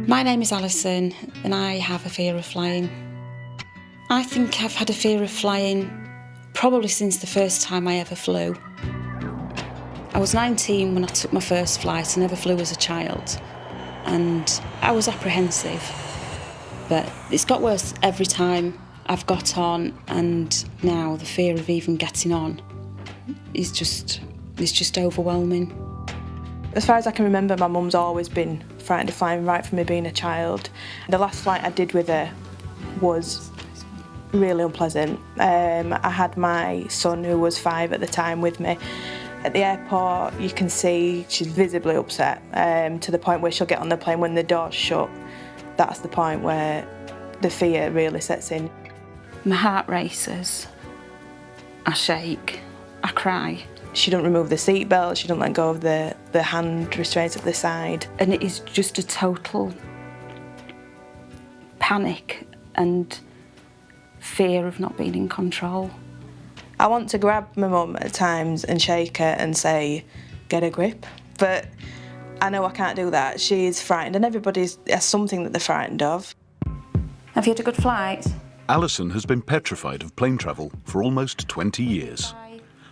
My name is Alison and I have a fear of flying. I think I've had a fear of flying probably since the first time I ever flew. I was 19 when I took my first flight. I never flew as a child and I was apprehensive. But it's got worse every time I've got on, and now the fear of even getting on is just overwhelming. As far as I can remember, my mum's always been frightened of flying right from me being a child. The last flight I did with her was really unpleasant. I had my son, who was 5 at the time, with me. At the airport, you can see she's visibly upset, to the point where she'll get on the plane when the door's shut. That's the point where the fear really sets in. My heart races, I shake, I cry. She don't remove the seatbelt, she don't let go of the hand restraints at the side. And it is just a total panic and fear of not being in control. I want to grab my mum at times and shake her and say, get a grip. But I know I can't do that. She's frightened, and everybody has something that they're frightened of. Have you had a good flight? Alison has been petrified of plane travel for almost 20 years.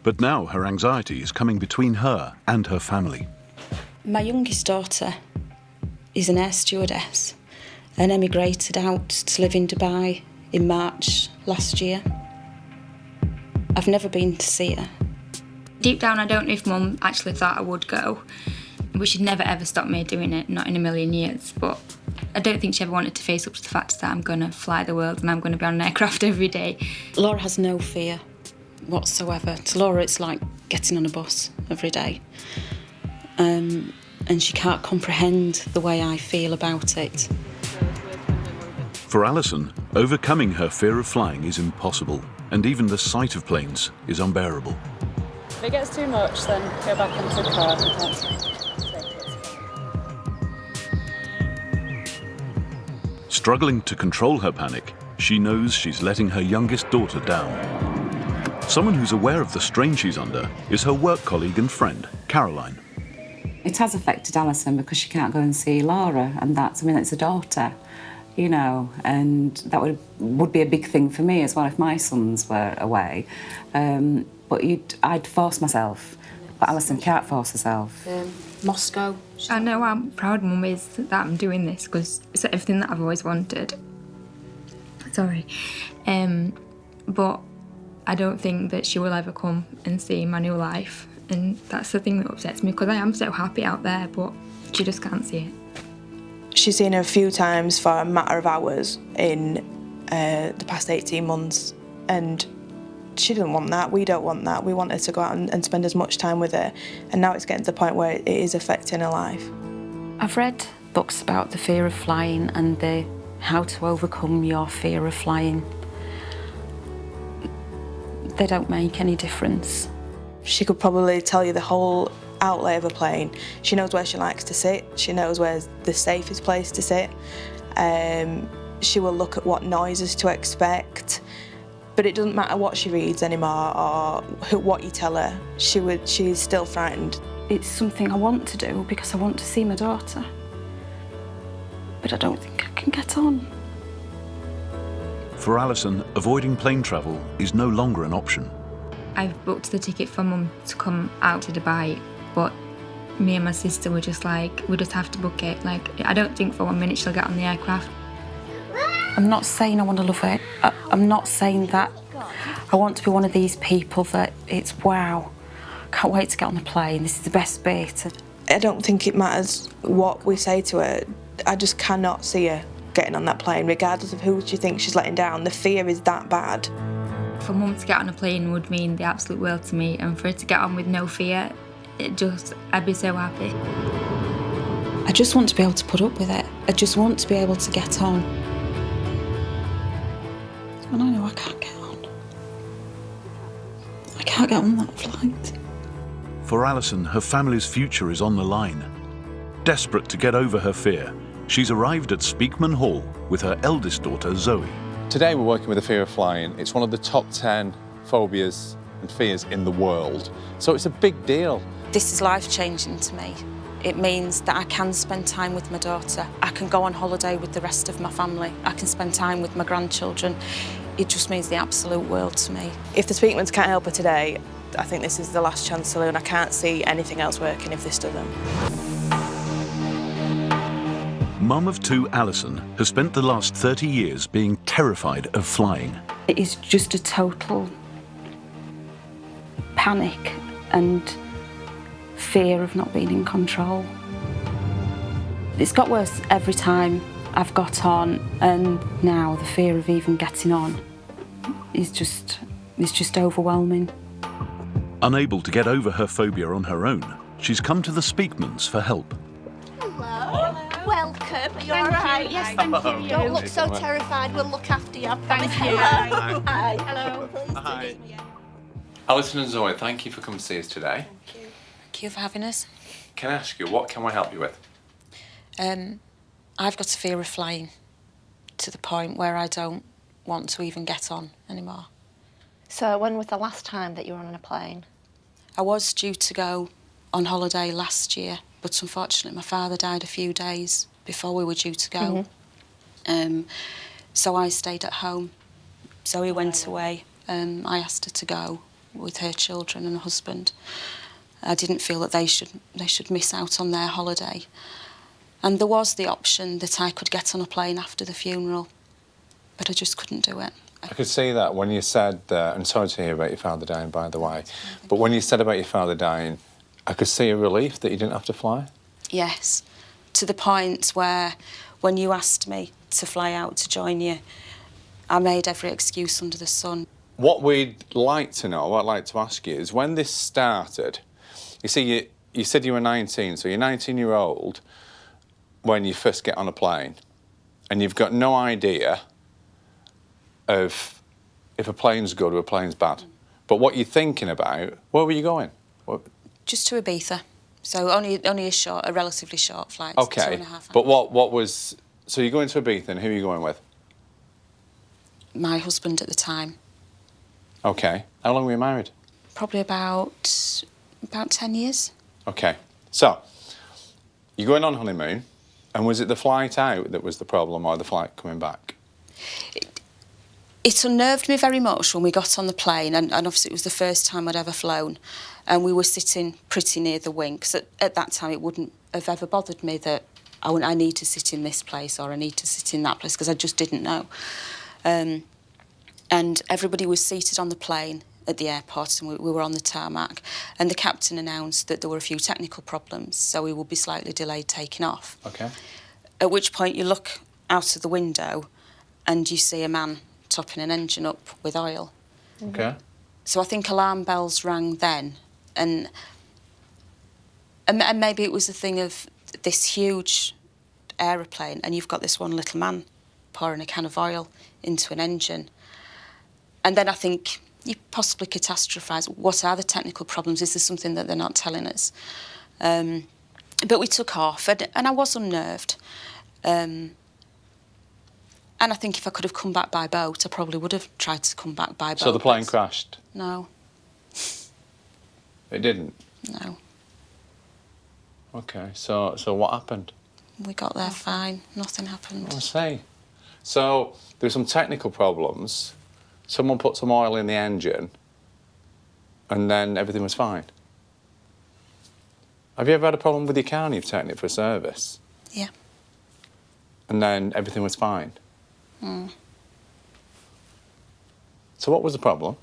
But now her anxiety is coming between her and her family. My youngest daughter is an air stewardess and emigrated out to live in Dubai in March last year. I've never been to see her. Deep down, I don't know if Mum actually thought I would go, but she'd never ever stop me doing it, not in a million years. But I don't think she ever wanted to face up to the fact that I'm going to fly the world and I'm going to be on an aircraft every day. Laura has no fear whatsoever. To Laura, it's like getting on a bus every day. And she can't comprehend the way I feel about it. For Alison, overcoming her fear of flying is impossible, and even the sight of planes is unbearable. If it gets too much, then go back into the car. Struggling to control her panic, she knows she's letting her youngest daughter down. Someone who's aware of the strain she's under is her work colleague and friend, Caroline. It has affected Alison because she can't go and see Laura, and it's a daughter, you know, and that would be a big thing for me as well if my sons were away. But I'd force myself, but Alison can't force herself. Moscow. I know how proud Mum is that I'm doing this because it's everything that I've always wanted. Sorry. But I don't think that she will ever come and see my new life. And that's the thing that upsets me because I am so happy out there, but she just can't see it. She's seen her a few times for a matter of hours in the past 18 months, and she doesn't want that. We don't want that. We want her to go out and spend as much time with her, and now it's getting to the point where it is affecting her life. I've read books about the fear of flying and how to overcome your fear of flying. They don't make any difference. She could probably tell you the whole outlay of a plane. She knows where she likes to sit. She knows where's the safest place to sit. She will look at what noises to expect. But it doesn't matter what she reads anymore or what you tell her. She's still frightened. It's something I want to do because I want to see my daughter. But I don't think I can get on. For Alison, avoiding plane travel is no longer an option. I've booked the ticket for Mum to come out to Dubai, but me and my sister were just like, we just have to book it. Like, I don't think for 1 minute she'll get on the aircraft. I'm not saying I want to love it. I'm not saying that I want to be one of these people that it's wow, can't wait to get on the plane, this is the best bit. I don't think it matters what we say to her. I just cannot see her getting on that plane, regardless of who she thinks she's letting down. The fear is that bad. For Mum to get on a plane would mean the absolute world to me, and for her to get on with no fear, I'd be so happy. I just want to be able to put up with it. I just want to be able to get on. And I know I can't get on. I can't get on that flight. For Alison, her family's future is on the line. Desperate to get over her fear, she's arrived at Speakman Hall with her eldest daughter, Zoe. Today we're working with the fear of flying. It's one of the top 10 phobias and fears in the world. So it's a big deal. This is life-changing to me. It means that I can spend time with my daughter. I can go on holiday with the rest of my family. I can spend time with my grandchildren. It just means the absolute world to me. If the Speakmans can't help her today, I think this is the last chance saloon. I can't see anything else working if this doesn't. Mum of two, Alison, has spent the last 30 years being terrified of flying. It is just a total panic and fear of not being in control. It's got worse every time I've got on, and now the fear of even getting on is just overwhelming. Unable to get over her phobia on her own, she's come to the Speakmans for help. Hello. Welcome. Are you all right? Yes, thank you. Don't look so terrified. We'll look after you. Thank you. Hello. Hi. Hello. Pleased to meet you. Alison and Zoe, thank you for coming to see us today. Thank you for having us. Can I ask you, what can we help you with? I've got a fear of flying to the point where I don't want to even get on anymore. So when was the last time that you were on a plane? I was due to go on holiday last year, but unfortunately my father died a few days before we were due to go. So I stayed at home. Zoe went away. I asked her to go with her children and husband. I didn't feel that they should miss out on their holiday. And there was the option that I could get on a plane after the funeral, but I just couldn't do it. I could see that when you said, and sorry to hear about your father dying, by the way, but when you said about your father dying, I could see a relief that you didn't have to fly. Yes, to the point where when you asked me to fly out to join you, I made every excuse under the sun. What we'd like to know, what I'd like to ask you is when this started, you see, you said you were 19, so you're 19-year-old when you first get on a plane, and you've got no idea of if a plane's good or a plane's bad. But what you're thinking about, where were you going? Just to Ibiza, so only a relatively short flight. Okay, 2.5 hours. but what was, so you're going to Ibiza, and who are you going with? My husband at the time. Okay, how long were you married? Probably about 10 years. Okay, so you're going on honeymoon, and was it the flight out that was the problem or the flight coming back? It unnerved me very much when we got on the plane, and obviously it was the first time I'd ever flown, and we were sitting pretty near the wing, because at that time it wouldn't have ever bothered me that I need to sit in this place or I need to sit in that place, because I just didn't know. And everybody was seated on the plane at the airport, and we were on the tarmac, and the captain announced that there were a few technical problems, so we would be slightly delayed taking off. Okay. At which point you look out of the window and you see a man topping an engine up with oil. Okay. So I think alarm bells rang then, and maybe it was a thing of this huge aeroplane, and you've got this one little man pouring a can of oil into an engine. And then I think you possibly catastrophise. What are the technical problems? Is there something that they're not telling us? But we took off, and I was unnerved. And I think if I could have come back by boat, I probably would have tried to come back by boat. So the plane crashed? No. It didn't? No. Okay, so what happened? We got there fine. Nothing happened. I see. So there were some technical problems. Someone put some oil in the engine, and then everything was fine. Have you ever had a problem with your car and you've taken it for a service? Yeah. And then everything was fine? So what was the problem?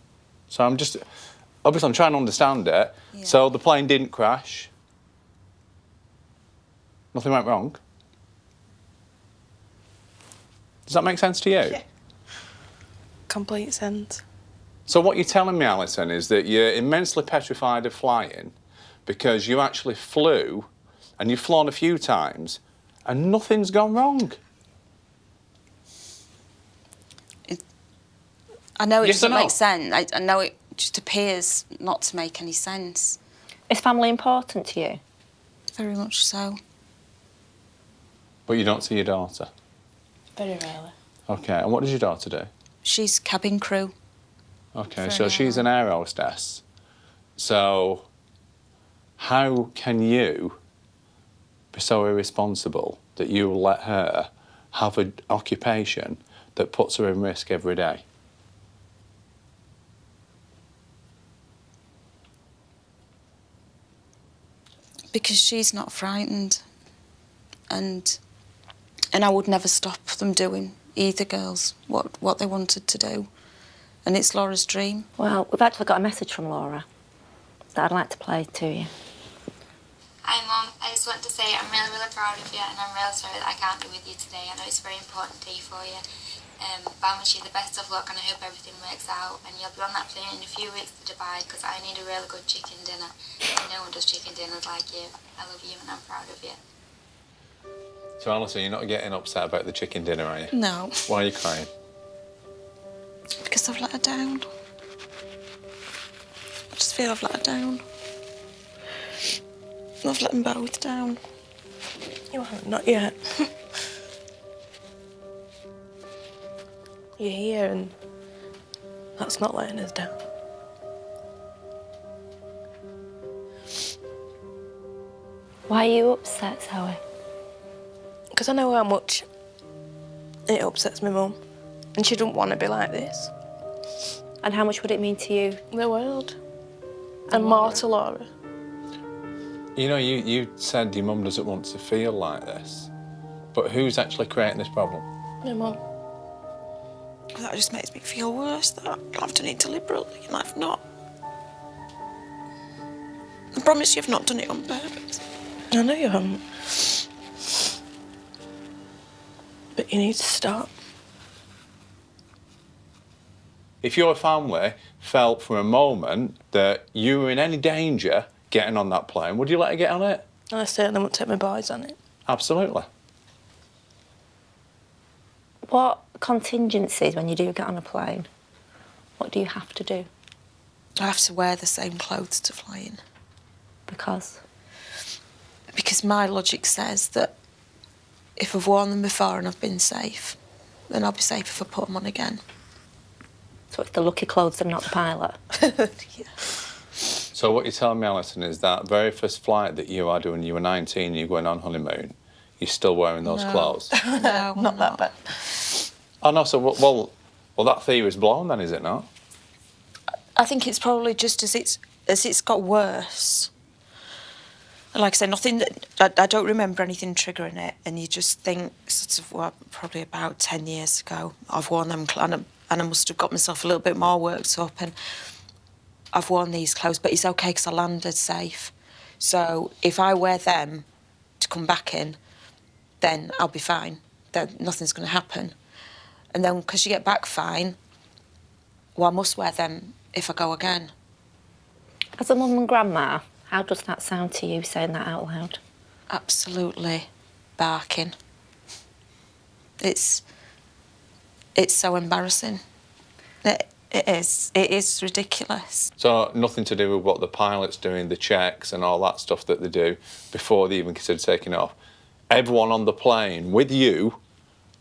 So obviously I'm trying to understand it. Yeah. So the plane didn't crash. Nothing went wrong. Does that make sense to you? Yeah. Complete sense. So what you're telling me, Alison, is that you're immensely petrified of flying because you actually flew and you've flown a few times and nothing's gone wrong. I know it Yes or doesn't no? make sense. I know it just appears not to make any sense. Is family important to you? Very much so. But you don't see your daughter? Very rarely. Okay, and what does your daughter do? She's cabin crew. Okay, For so an she's an air hostess. So how can you be so irresponsible that you will let her have an occupation that puts her in risk every day? Because she's not frightened, and I would never stop them doing, either girls, what they wanted to do. And it's Laura's dream. Well, we've actually got a message from Laura that I'd like to play to you. Hi Mum, I just want to say I'm really, really proud of you and I'm really sorry that I can't be with you today. I know it's a very important day for you. But I wish you the best of luck and I hope everything works out. And you'll be on that plane in a few weeks to Dubai because I need a really good chicken dinner. And no one does chicken dinners like you. I love you and I'm proud of you. So Alison, you're not getting upset about the chicken dinner, are you? No. Why are you crying? Because I've let her down. I just feel I've let her down. I've let them both down. You haven't, not yet. You're here and that's not letting us down. Why are you upset, Zoe? Because I know how much it upsets my mum. And she doesn't want to be like this. And how much would it mean to you? The world. And more to Laura. You know, you said your mum doesn't want to feel like this. But who's actually creating this problem? My mum. That just makes me feel worse, that I've done it deliberately and I've not. I promise you've not done it on purpose. I know you haven't. But you need to stop. If your family felt for a moment that you were in any danger getting on that plane, would you let her get on it? I certainly won't take my boys on it. Absolutely. What contingencies, when you do get on a plane, what do you have to do? I have to wear the same clothes to fly in. Because? Because my logic says that if I've worn them before and I've been safe, then I'll be safe if I put them on again. So it's the lucky clothes and not the pilot? Yeah. So what you're telling me, Alison, is that very first flight that you are doing, you were 19 and you're going on honeymoon, you're still wearing those clothes? No, Not that bad. Oh, no, so, well, that theory's blown then, is it not? I think it's probably just as it's got worse. And like I said, nothing that I don't remember anything triggering it, and you just think sort of probably about 10 years ago I've worn them and I must have got myself a little bit more worked up, and I've worn these clothes, but it's okay because I landed safe. So if I wear them to come back in, then I'll be fine. Then nothing's going to happen. And then because you get back fine, well, I must wear them if I go again. As a mum and grandma, how does that sound to you, saying that out loud? Absolutely barking. It's so embarrassing. It is ridiculous. So nothing to do with what the pilot's doing, the checks and all that stuff that they do before they even consider taking off. Everyone on the plane with you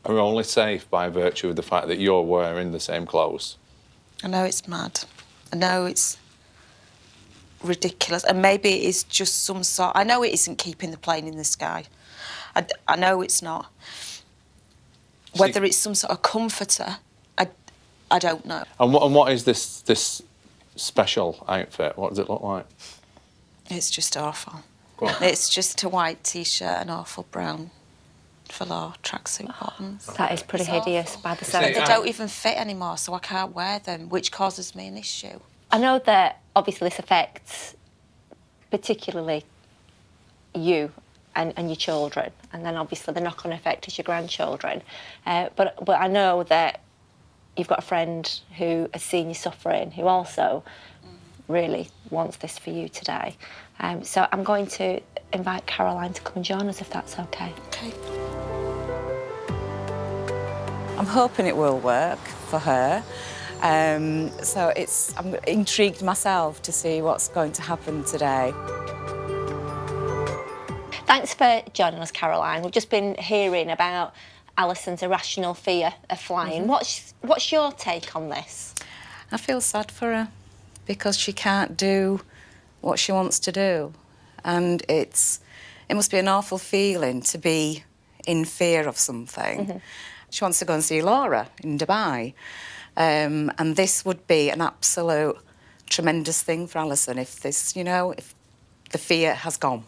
are only safe by virtue of the fact that you're wearing the same clothes. I know it's mad. I know it's ridiculous. And maybe it is just some sort... I know it isn't keeping the plane in the sky. I know it's not. Whether it's some sort of comforter, I don't know. And what is this special outfit? What does it look like? It's just awful. Go on. It's just a white T-shirt and awful brown velour tracksuit bottoms. That is pretty hideous by the sound. They don't even fit anymore, so I can't wear them, which causes me an issue. I know that obviously this affects particularly you and your children, and then obviously the knock-on effect is your grandchildren. But I know that you've got a friend who has seen you suffering, who also really wants this for you today. So I'm going to invite Caroline to come and join us, if that's okay. Okay. I'm hoping it will work for her. So I'm intrigued myself to see what's going to happen today. Thanks for joining us, Caroline. We've just been hearing about Alison's irrational fear of flying. What's your take on this? I feel sad for her because she can't do what she wants to do, and it's It must be an awful feeling to be in fear of something. She wants to go and see Laura in Dubai. And this would be an absolute tremendous thing for Alison if this, you know, if the fear has gone.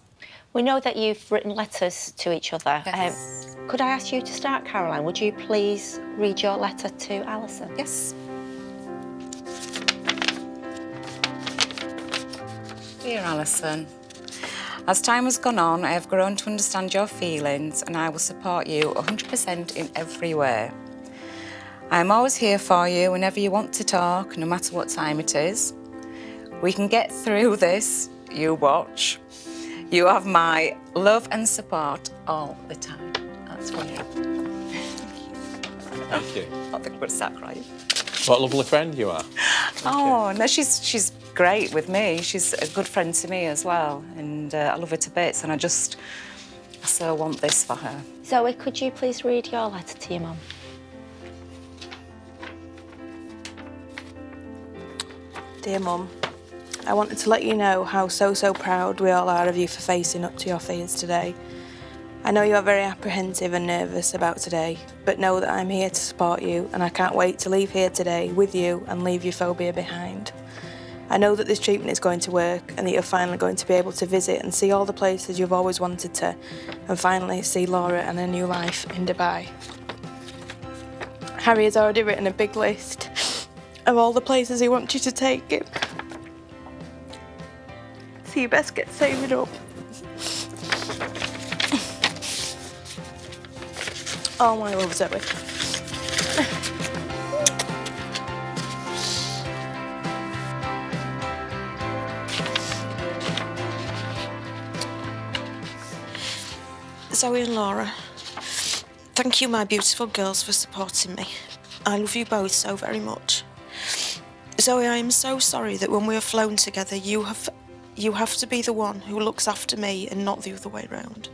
We know that you've written letters to each other. Yes. Could I ask you to start, Caroline? Would you please read your letter to Alison? Yes. Dear Alison, as time has gone on, I have grown to understand your feelings and I will support you 100% in every way. I am always here for you whenever you want to talk, no matter what time it is. We can get through this, you watch. You have my love and support all the time. That's for you. Thank you. I think I'm going to start crying. What a lovely friend you are. Oh, no, she's great with me. She's a good friend to me as well, and I love her to bits, and I so want this for her. Zoe, could you please read your letter to your mum? Dear Mum, I wanted to let you know how so proud we all are of you for facing up to your fears today. I know you are very apprehensive and nervous about today, but know that I'm here to support you and I can't wait to leave here today with you and leave your phobia behind. I know that this treatment is going to work and that you're finally going to be able to visit and see all the places you've always wanted to, and finally see Laura and her new life in Dubai. Harry has already written a big list of all the places he wants you to take him. So you best get saving up. Oh, my love, Zoe. Zoe and Laura, thank you, my beautiful girls, for supporting me. I love you both so very much. Zoe, I am so sorry that when we are flown together, you have to be the one who looks after me and not the other way round.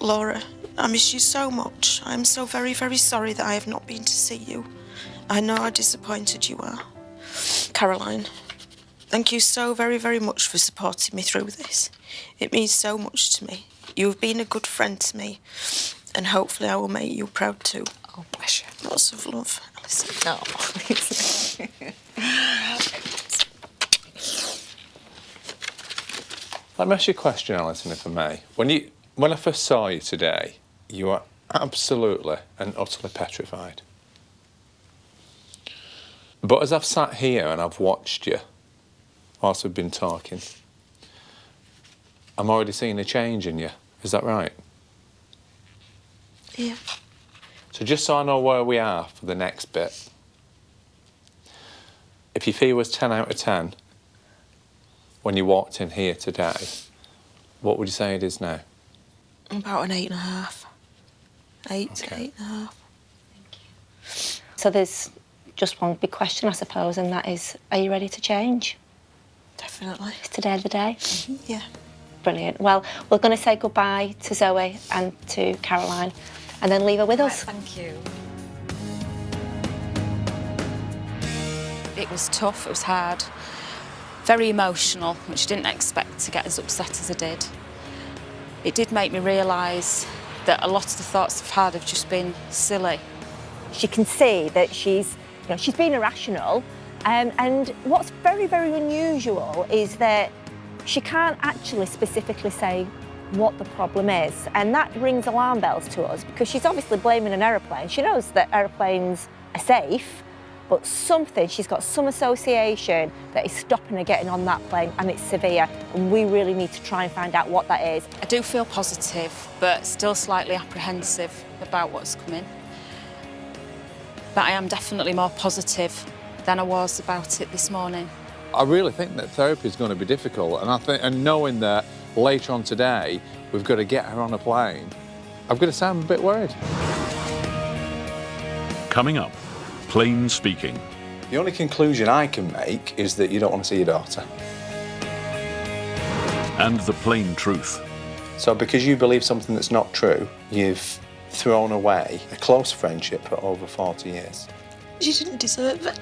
Laura, I miss you so much. I am so very, very sorry that I have not been to see you. I know how disappointed you are. Caroline, thank you so very, very much for supporting me through this. It means so much to me. You have been a good friend to me, and hopefully I will make you proud too. Oh, bless you. Lots of love, Alison. No. Let me ask you a question, Alison, if I may. When I first saw you today, you were absolutely and utterly petrified. But as I've sat here and I've watched you whilst we've been talking, I'm already seeing a change in you. Is that right? Yeah. So just so I know where we are for the next bit, if your fear was 10 out of 10 when you walked in here today, what would you say it is now? About an 8.5. 8 to Okay. 8.5. So there's just one big question, I suppose, and that is, are you ready to change? Definitely. Is today the day? Yeah. Brilliant. Well, we're going to say goodbye to Zoe and to Caroline and then leave her with us. Thank you. It was tough, it was hard, very emotional, which I didn't expect to get as upset as I did. It did make me realise that a lot of the thoughts I've had have just been silly. She can see that she's been irrational, and what's very, very unusual is that she can't actually specifically say what the problem is, and that rings alarm bells to us because she's obviously blaming an aeroplane. She knows that aeroplanes are safe, but she's got some association that is stopping her getting on that plane, and it's severe, and we really need to try and find out what that is. I do feel positive, but still slightly apprehensive about what's coming. But I am definitely more positive than I was about it this morning. I really think that therapy is going to be difficult, and knowing that later on today we've got to get her on a plane, I've got to say I'm a bit worried. Coming up, plain speaking. The only conclusion I can make is that you don't want to see your daughter. And the plain truth. So because you believe something that's not true, you've thrown away a close friendship for over 40 years. She didn't deserve it.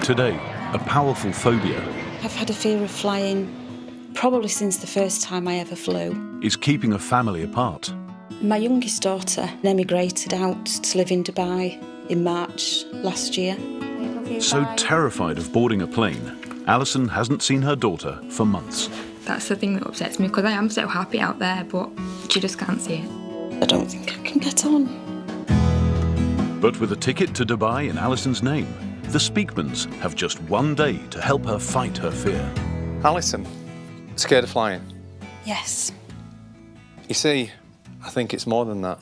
Today, a powerful phobia I've had a fear of flying probably since the first time I ever flew. is keeping a family apart. My youngest daughter emigrated out to live in Dubai in March last year. So terrified of boarding a plane, Alison hasn't seen her daughter for months. That's the thing that upsets me, because I am so happy out there, but she just can't see it. I don't think I can get on. But with a ticket to Dubai in Alison's name, the Speakmans have just one day to help her fight her fear. Alison, scared of flying? Yes. You see, I think it's more than that.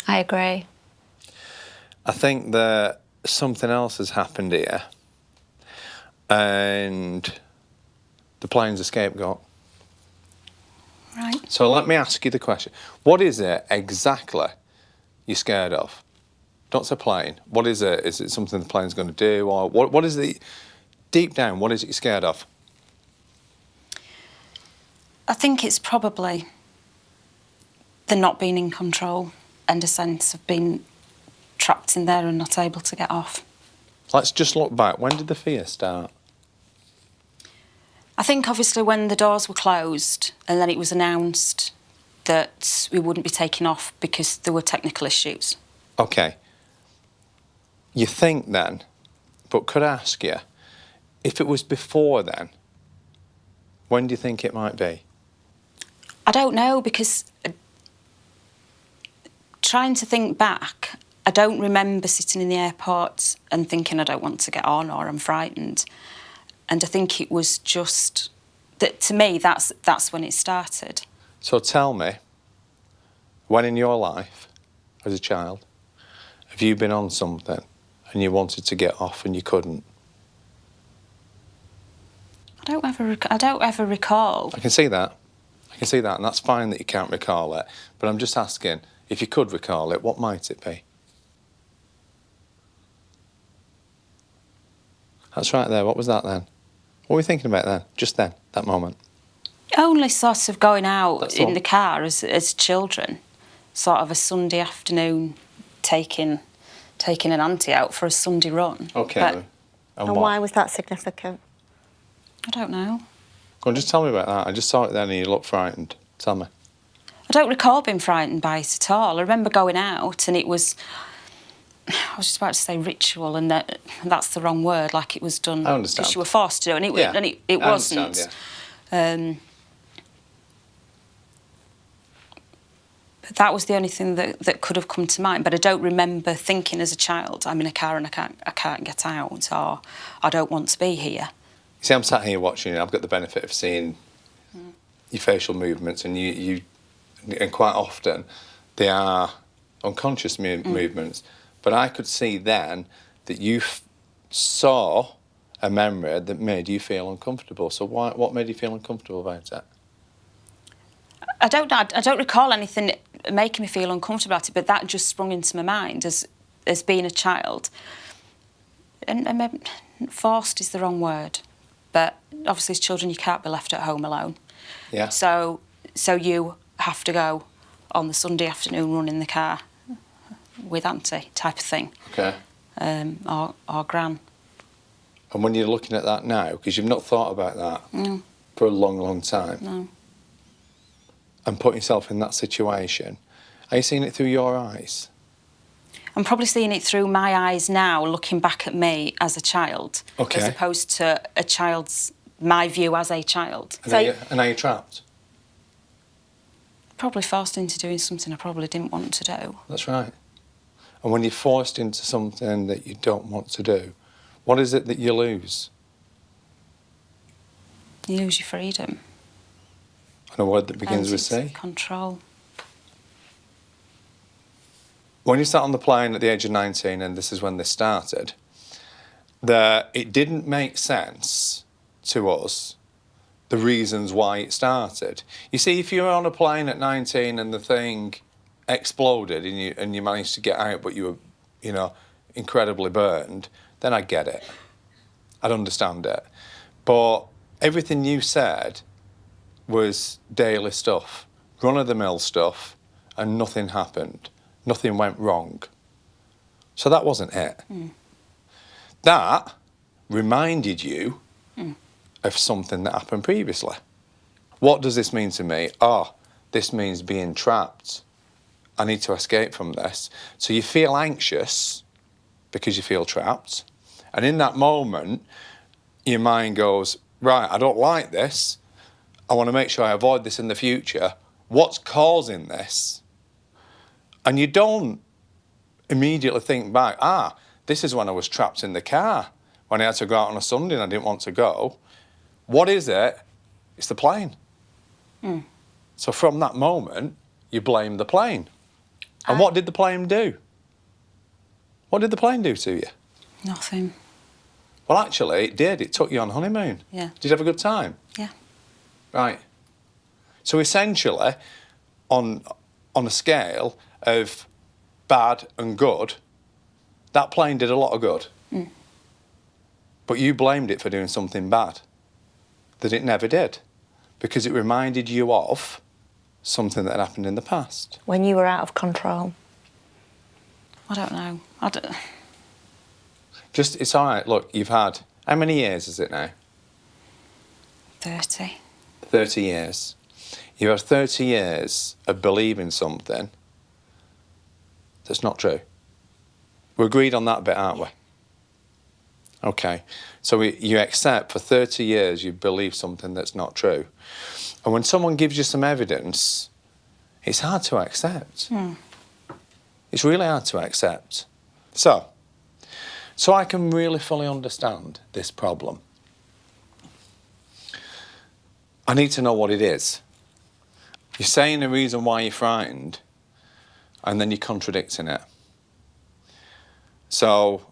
I agree. I think that something else has happened here, and the plane's a scapegoat. Right. So let me ask you the question. What is it exactly you're scared of? Don't say plane. What is it? Is it something the plane's going to do? Or what is the, deep down, what is it you're scared of? I think it's probably the not being in control and a sense of being trapped in there and not able to get off. Let's just look back. When did the fear start? I think obviously when the doors were closed and then it was announced that we wouldn't be taking off because there were technical issues. Okay. You think then, but could I ask you, if it was before then, when do you think it might be? I don't know, because trying to think back, I don't remember sitting in the airport and thinking I don't want to get on or I'm frightened. And I think it was just that, to me, that's when it started. So tell me, when in your life, as a child, have you been on something and you wanted to get off and you couldn't? I don't ever recall. I can see that. I can see that, and that's fine that you can't recall it. But I'm just asking, if you could recall it, what might it be? That's right there. What was that then? What were you thinking about then? Just then, that moment? Only sort of going out That's in all. the car as children, sort of a Sunday afternoon, taking an auntie out for a Sunday run. Okay. But And And what? why was that significant? I don't know. Go on, just tell me about that. I just saw it then and you looked frightened. Tell me. I don't recall being frightened by it at all. I remember going out and it was, I was just about to say ritual, and that's the wrong word, like it was done I understand. because you were forced to do it, and it, Yeah, and it I wasn't. understand, yeah. But that was the only thing that could have come to mind. But I don't remember thinking as a child, I'm in a car and I can't get out, or I don't want to be here. See, I'm sat here watching you. I've got the benefit of seeing your facial movements, and and quite often they are unconscious movements. But I could see then that you saw a memory that made you feel uncomfortable. So what made you feel uncomfortable about it? I don't recall anything making me feel uncomfortable about it, but that just sprung into my mind as being a child. And maybe forced is the wrong word, but obviously as children you can't be left at home alone. Yeah. So you have to go on the Sunday afternoon run in the car with auntie type of thing. Okay. Or gran. And when you're looking at that now, because you've not thought about that for a long, long time, No. and putting yourself in that situation, are you seeing it through your eyes? I'm probably seeing it through my eyes now, looking back at me as a child, Okay. as opposed to my view as a child. And are you trapped? Probably forced into doing something I probably didn't want to do. That's right. And when you're forced into something that you don't want to do, what is it that you lose? You lose your freedom. And a word that begins And with it's C? Control. When you sat on the plane at the age of 19, and this is when this started, that it didn't make sense to us the reasons why it started. You see, if you're on a plane at 19 and the thing exploded and you managed to get out, but you were, incredibly burned, then I get it. I'd understand it. But everything you said was daily stuff, run-of-the-mill stuff, and nothing happened. Nothing went wrong. So that wasn't it. That reminded you of something that happened previously. What does this mean to me? This means being trapped. I need to escape from this. So you feel anxious because you feel trapped. And in that moment, your mind goes, right, I don't like this. I want to make sure I avoid this in the future. What's causing this? And you don't immediately think back, this is when I was trapped in the car, when I had to go out on a Sunday and I didn't want to go. What is it? It's the plane. So from that moment, you blame the plane. And what did the plane do? What did the plane do to you? Nothing. Well, actually, it did. It took you on honeymoon. Yeah. Did you have a good time? Yeah. Right. So essentially, on a scale of bad and good, that plane did a lot of good. But you blamed it for doing something bad that it never did, because it reminded you of something that had happened in the past. When you were out of control. I don't know. It's all right. Look, you've had, how many years is it now? 30. 30 years. You've had 30 years of believing something that's not true. We're agreed on that bit, aren't we? Okay. So you accept for 30 years you've believed something that's not true. And when someone gives you some evidence, it's hard to accept. It's really hard to accept. So I can really fully understand this problem. I need to know what it is. You're saying the reason why you're frightened, and then you're contradicting it. So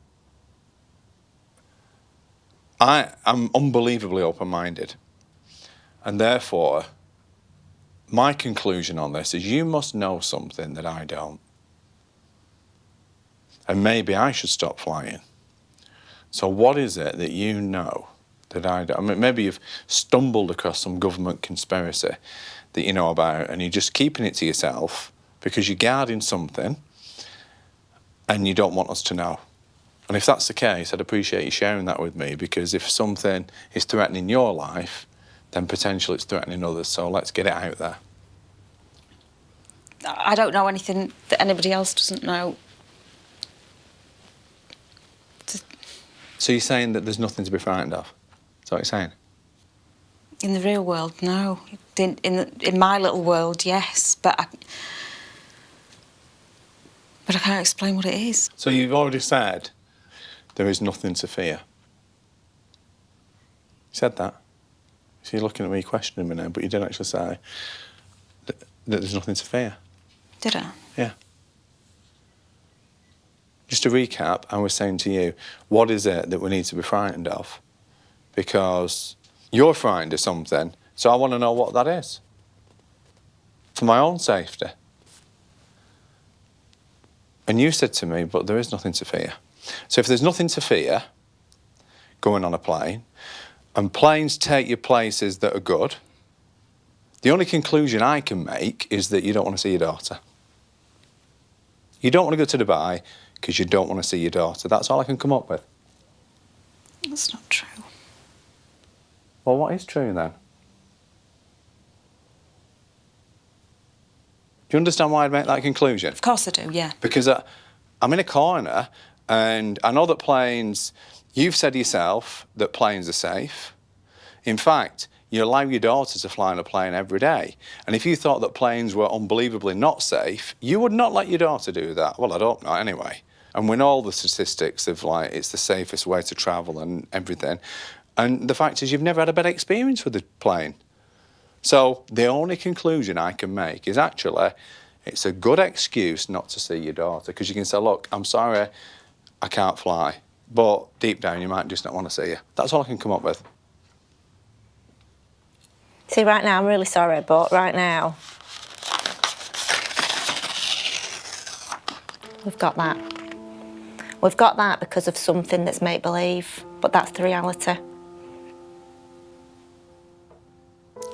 I'm unbelievably open-minded. And therefore, my conclusion on this is you must know something that I don't. And maybe I should stop flying. So what is it that you know that I don't? I mean, maybe you've stumbled across some government conspiracy that you know about and you're just keeping it to yourself because you're guarding something and you don't want us to know. And if that's the case, I'd appreciate you sharing that with me, because if something is threatening your life, then potentially it's threatening others. So let's get it out there. I don't know anything that anybody else doesn't know. So you're saying that there's nothing to be frightened of? Is that what you're saying? In the real world, no. In my little world, yes, but I can't explain what it is. So you've already said there is nothing to fear. You said that. So you're looking at me questioning me now, but you didn't actually say that there's nothing to fear. Did I? Yeah. Just to recap, I was saying to you, what is it that we need to be frightened of? Because you're frightened of something, so I want to know what that is. For my own safety. And you said to me, but there is nothing to fear. So if there's nothing to fear going on a plane, and planes take you places that are good, the only conclusion I can make is that you don't want to see your daughter. You don't want to go to Dubai because you don't want to see your daughter. That's all I can come up with. That's not true. Well, what is true then? Do you understand why I'd make that conclusion? Of course I do, yeah. Because I'm in a corner and I know that planes, you've said yourself that planes are safe. In fact, you allow your daughter to fly on a plane every day. And if you thought that planes were unbelievably not safe, you would not let your daughter do that. Well, I hope not anyway. And we know all the statistics of like, it's the safest way to travel and everything. And the fact is you've never had a bad experience with the plane. So the only conclusion I can make is actually it's a good excuse not to see your daughter, because you can say, look, I'm sorry, I can't fly. But deep down, you might just not want to see her. That's all I can come up with. See, right now, I'm really sorry, but right now, we've got that. We've got that because of something that's make-believe, but that's the reality.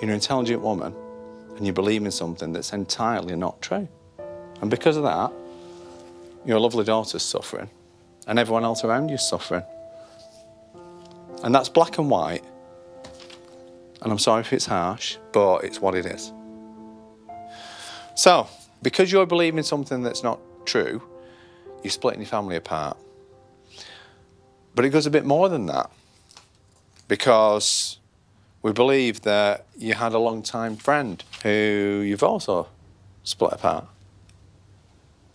You're an intelligent woman and you believe in something that's entirely not true. And because of that, your lovely daughter's suffering and everyone else around you's suffering. And that's black and white. And I'm sorry if it's harsh, but it's what it is. So, because you're believing something that's not true, you're splitting your family apart. But it goes a bit more than that, because we believe that you had a long-time friend who you've also split apart.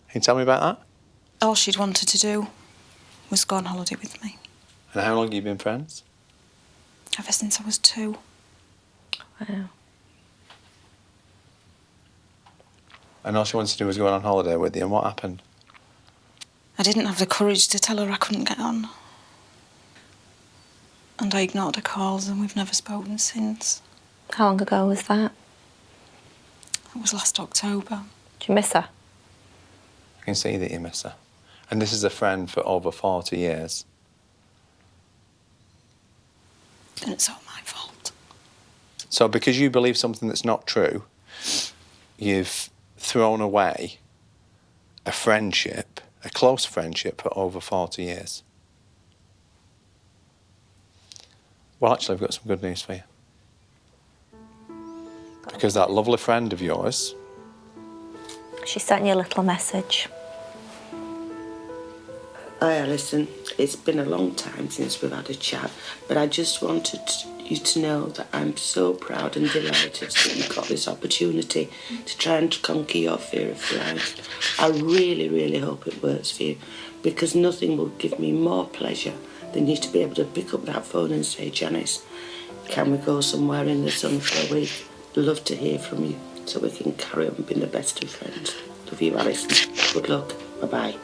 Can you tell me about that? All she'd wanted to do was go on holiday with me. And how long have you been friends? Ever since I was 2. Wow. And all she wanted to do was go on holiday with you, and what happened? I didn't have the courage to tell her I couldn't get on. And I ignored her calls, and we've never spoken since. How long ago was that? It was last October. Do you miss her? I can see that you miss her. And this is a friend for over 40 years. Then it's all my fault. So because you believe something that's not true, you've thrown away a friendship, a close friendship for over 40 years. Well, actually, I've got some good news for you. Because that lovely friend of yours... She sent you a little message. Hi, Alison. It's been a long time since we've had a chat, but I just wanted you to know that I'm so proud and delighted that you got this opportunity to try and conquer your fear of flying. I really, really hope it works for you, because nothing will give me more pleasure than you to be able to pick up that phone and say, Janice, can we go somewhere in the sun for a week? Love to hear from you so we can carry on being the best of friends. Love you, Alison. Good luck. Bye-bye.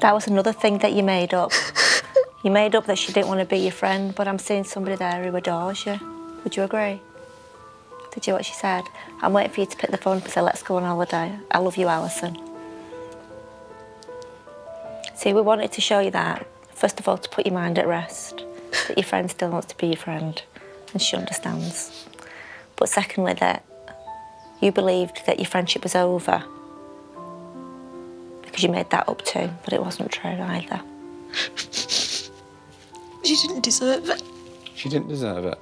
That was another thing that you made up. You made up that she didn't want to be your friend, but I'm seeing somebody there who adores you. Would you agree? Did you hear what she said? I'm waiting for you to pick the phone up and say, let's go on holiday. I love you, Alison. See, we wanted to show you that. First of all, to put your mind at rest, that your friend still wants to be your friend, and she understands. But secondly, that you believed that your friendship was over because you made that up too, but it wasn't true either. She didn't deserve it. She didn't deserve it.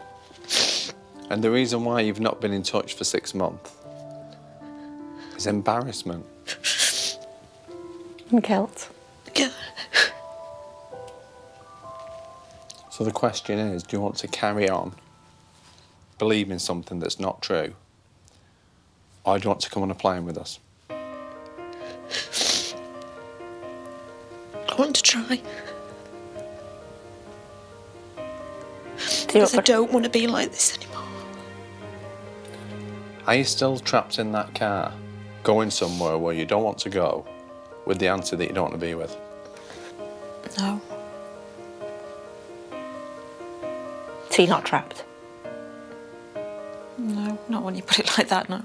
And the reason why you've not been in touch for 6 months is embarrassment. And guilt. Yeah. So the question is, do you want to carry on believing something that's not true? Or do you want to come on a plane with us? I want to try. Because I don't want to be like this anymore. Are you still trapped in that car, going somewhere where you don't want to go, with the answer that you don't want to be with? No. So you're not trapped? No, not when you put it like that, no.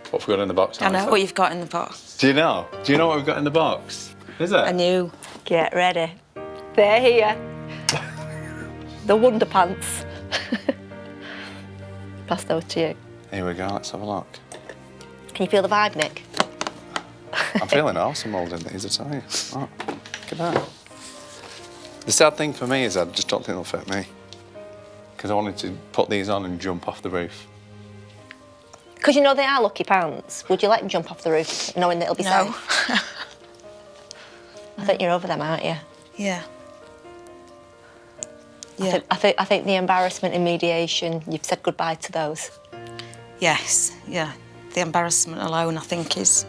What have we got in the box? I know what you've got in the box. Do you know? Do you know what we've got in the box? Is it? I knew. Get ready. They're here. The Wonder Pants. Pass those to you. Here we go, let's have a look. Can you feel the vibe, Nick? I'm feeling awesome holding these, I tell you. Oh, look at that. The sad thing for me is I just don't think they'll fit me. Because I wanted to put these on and jump off the roof. Because you know they are lucky pants. Would you let them jump off the roof, knowing that it'll be safe? I think you're over them, aren't you? Yeah. Yeah. I think the embarrassment and mediation, you've said goodbye to those. Yes, yeah. The embarrassment alone, I think, has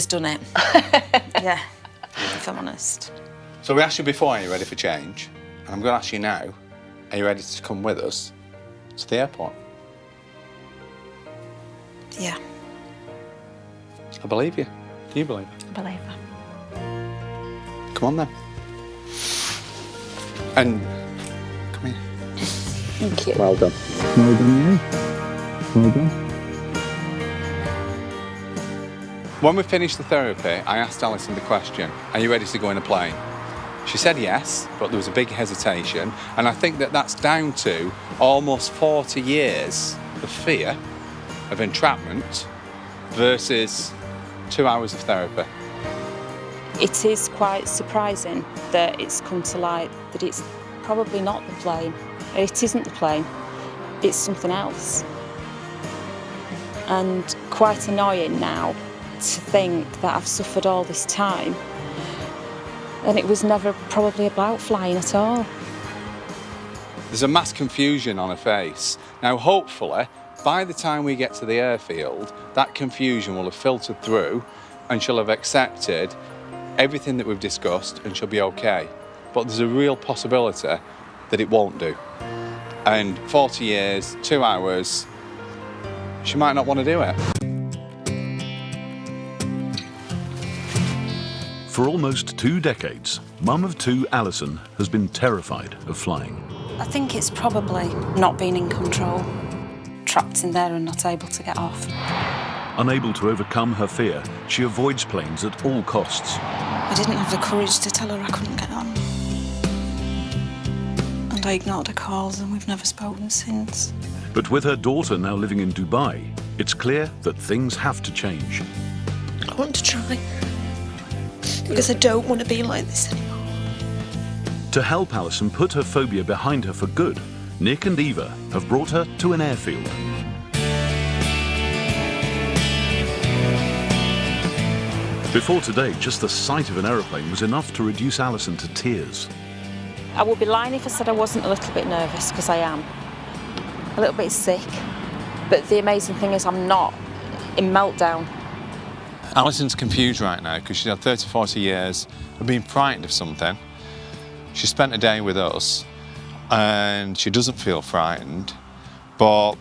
done it. Yeah, if I'm honest. So we asked you before, are you ready for change? And I'm going to ask you now, are you ready to come with us to the airport? Yeah. I believe you. Can you believe it? I believe that. Come on then. And come here. Thank you. Well done. Well done, you. Well done. When we finished the therapy, I asked Alison the question, are you ready to go in a plane? She said yes, but there was a big hesitation. And I think that that's down to almost 40 years of fear, of entrapment, versus 2 hours of therapy? It is quite surprising that it's come to light that it's probably not the plane. It isn't the plane, it's something else. And quite annoying now to think that I've suffered all this time and it was never probably about flying at all. There's a mass confusion on her face. Now, hopefully, by the time we get to the airfield, that confusion will have filtered through and she'll have accepted everything that we've discussed and she'll be okay. But there's a real possibility that it won't do. And 40 years, 2 hours, she might not want to do it. For almost 2 decades, mum of 2 Alison has been terrified of flying. I think it's probably not being in control, trapped in there and not able to get off. Unable to overcome her fear, she avoids planes at all costs. I didn't have the courage to tell her I couldn't get on. And I ignored her calls and we've never spoken since. But with her daughter now living in Dubai, it's clear that things have to change. I want to try. Because I don't want to be like this anymore. To help Alison put her phobia behind her for good, Nik and Eva have brought her to an airfield. Before today, just the sight of an aeroplane was enough to reduce Alison to tears. I would be lying if I said I wasn't a little bit nervous, because I am. A little bit sick. But the amazing thing is I'm not in meltdown. Alison's confused right now because she's had 30, 40 years of being frightened of something. She spent a day with us and she doesn't feel frightened, but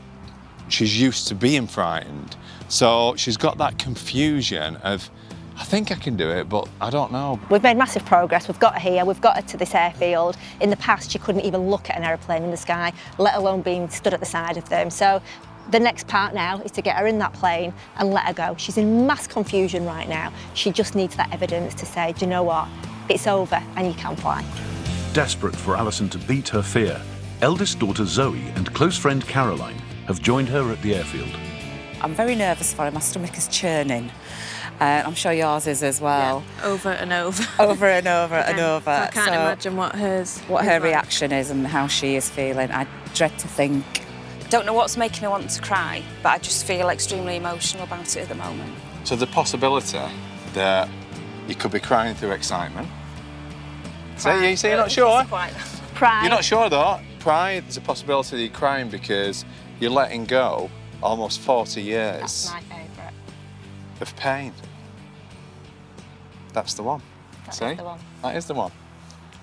she's used to being frightened. So she's got that confusion of, I think I can do it, but I don't know. We've made massive progress. We've got her here, we've got her to this airfield. In the past, she couldn't even look at an aeroplane in the sky, let alone being stood at the side of them. So the next part now is to get her in that plane and let her go. She's in mass confusion right now. She just needs that evidence to say, do you know what? It's over and you can fly. Desperate for Alison to beat her fear, eldest daughter Zoe and close friend Caroline have joined her at the airfield. I'm very nervous for her. My stomach is churning. I'm sure yours is as well. Yeah, over and over. Over and over and over. So I can't imagine what her like. Reaction is and how she is feeling. I dread to think. Don't know what's making me want to cry, but I just feel extremely emotional about it at the moment. So the possibility that you could be crying through excitement. So you're not sure? Pride. You're not sure though. Pride, there's a possibility that you're crying because you're letting go almost 40 years. That's my favourite. Of pain. That's the one. That See? is the one. That is the one.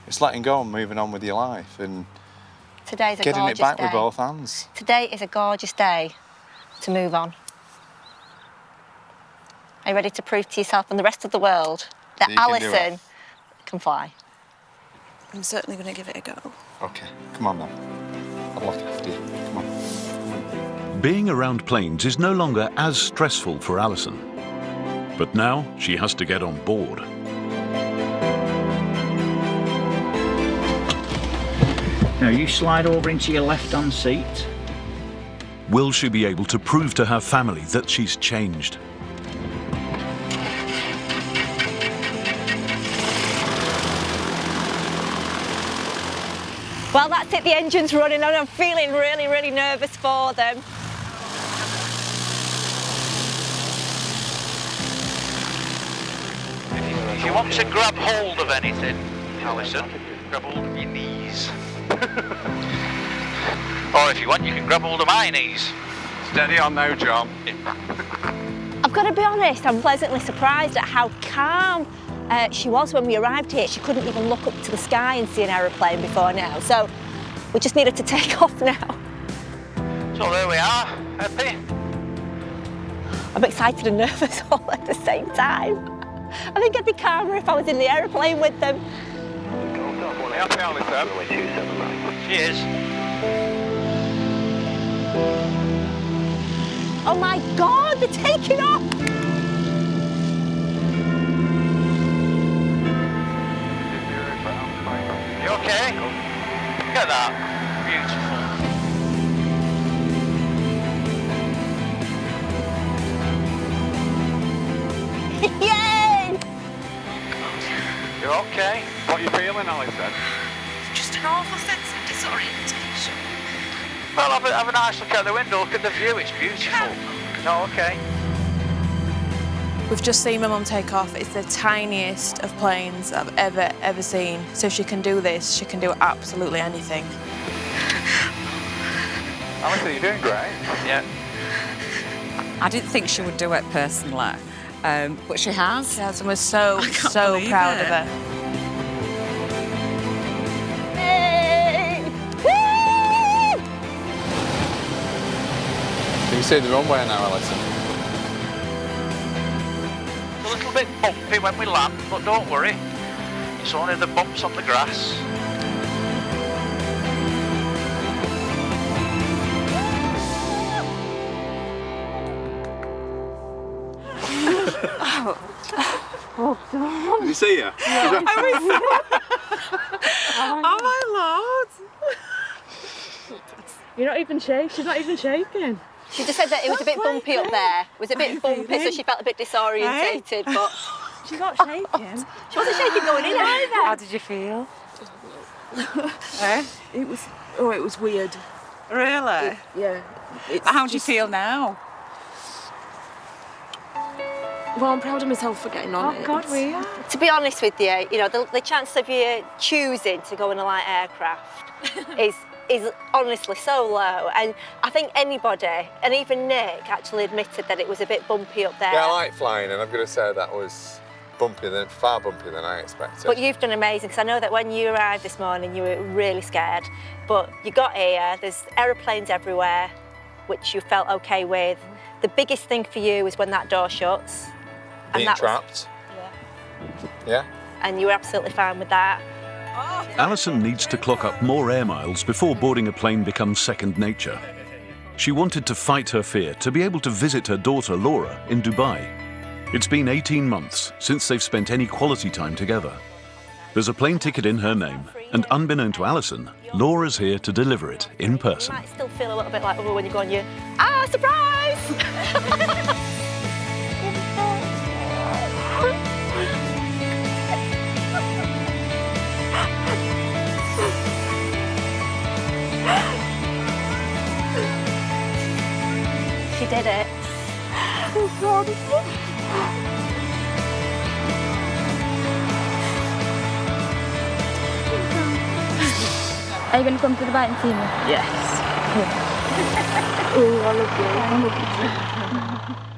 It's letting go and moving on with your life and Today's a getting gorgeous it back day. with both hands. Today is a gorgeous day to move on. Are you ready to prove to yourself and the rest of the world that Alison can fly? I'm certainly going to give it a go. Okay, come on then. I'll look after you. Come on. Being around planes is no longer as stressful for Alison. But now she has to get on board. Now you slide over into your left-hand seat. Will she be able to prove to her family that she's changed? Well, that's it, the engine's running and I'm feeling really, really nervous for them. If you want to grab hold of anything, Alison, grab hold of your knees. Or if you want, you can grab hold of my knees. Steady on now, John. I've got to be honest, I'm pleasantly surprised at how calm she was when we arrived here. She couldn't even look up to the sky and see an aeroplane before now, so we just needed to take off now. So there we are, happy? I'm excited and nervous all at the same time. I think I'd be calmer if I was in the aeroplane with them. Happy, Alison. Cheers. Oh my God, they're taking off! You okay? Look at that. Beautiful. You okay? What are you feeling, Alison? Just an awful sense of disorientation. Well, have a nice look out the window. Look at the view. It's beautiful. No, okay. We've just seen my mum take off. It's the tiniest of planes I've ever seen. So if she can do this, she can do absolutely anything. Alison, you're doing great. Yeah. I didn't think she would do it personally, but she has. She has, and we're so proud of her. You can see the runway now, Alison. It's a little bit bumpy when we land, but don't worry. It's only the bumps on the grass. Did you see her? Oh my lord! You're not even shaking. She's not even shaking. She just said that it was a bit bumpy up there. It was a bit bumpy, so she felt a bit disorientated. But she's not shaking. She wasn't shaking going in either. How did you feel? It was weird. Really? Yeah. How do you feel now? Well, I'm proud of myself for getting on it. God, we are. To be honest with you, the chance of you choosing to go in a light aircraft is honestly so low. And I think anybody, and even Nick, actually admitted that it was a bit bumpy up there. Yeah, I like flying, and I've got to say that was far bumpier than I expected. But you've done amazing, because I know that when you arrived this morning, you were really scared. But you got here, there's aeroplanes everywhere, which you felt okay with. The biggest thing for you is when that door shuts. Being trapped. Yeah. And you were absolutely fine with that. Alison needs to clock up more air miles before boarding a plane becomes second nature. She wanted to fight her fear to be able to visit her daughter Laura in Dubai. It's been 18 months since they've spent any quality time together. There's a plane ticket in her name, and unbeknown to Alison, Laura's here to deliver it in person. You might still feel a little bit like, oh, when you go on your, surprise! She did it. Are you going to come to the bite and see me? Yes. Oh, I love you. I love you too.